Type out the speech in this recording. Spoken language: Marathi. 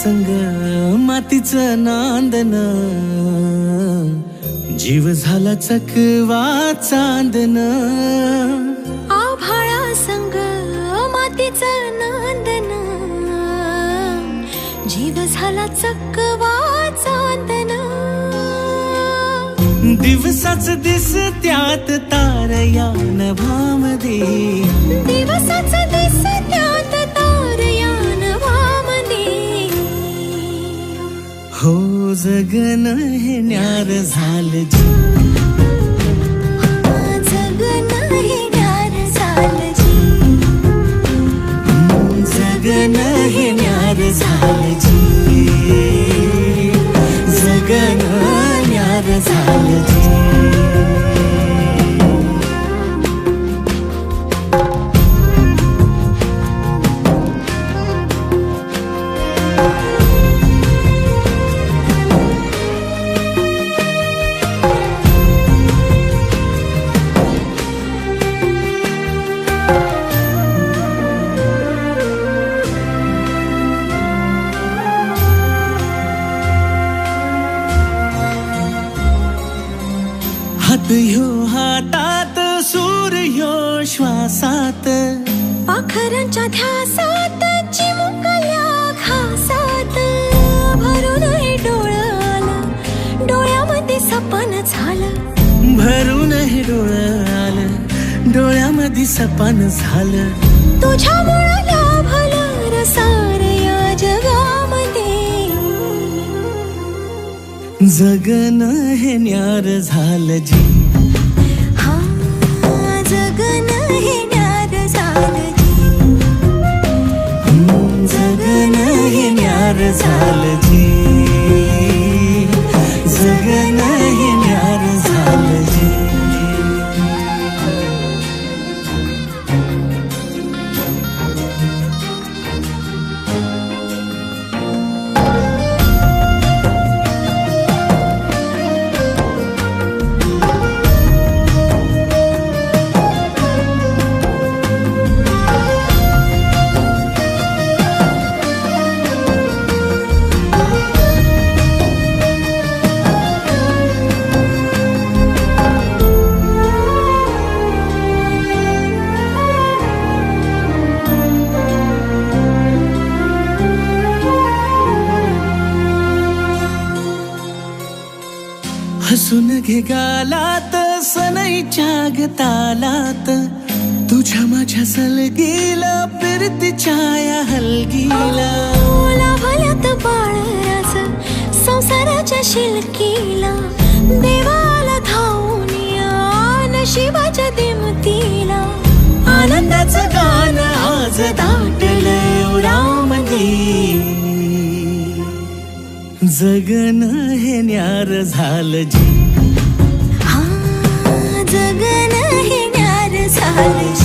संग मातीचं नांदन, जीव झाला चकवा चांदन. आभाळा संग मातीचं नांदन, जीव झाला चकवा चांदन. दिवसाच दिसत्यात तारया नभामध्ये, दिवसाच दिसत्यात तारया नभामध्ये. हो जगन हे न्यार झालं जी, जगन हे न्यार झालं जी. जगन हे न्यार झालं जी, जगन न्यार झालं जी. हात ह्यो हातात, सूर ह्यो श्वासात, पाखरांच्या ध्यासात, चिमुकल्या घासात. भरून हे डोळं आलं, डोळ्यामध्ये सपन झालं. भरून हे डोळं आलं, डोळ्यामध्ये सपन झालं. तुझ्यामुळं लाभलं र सारं या जगामध्ये. जगन हे न्यार झालं जी, हा जगन हे न्यार झालं जी. जगन हे न्यार झालं जी, जगन हे न्यार झालं जी. हसून घे गालात, सनईच्या गतालात, तुझ्या माझ्या सलगीला, फिरतीच्या या हलगीला. लाभल्यात बाळराज संसाराच्या शिलकीला. देवाला धावून या नशिबाच्या दिमतीला. आनंदाचं गाणं आज दाटलं उरामध्ये. जगन हे न्यार झालं जी, हा जगन हे न्यार झालं जी.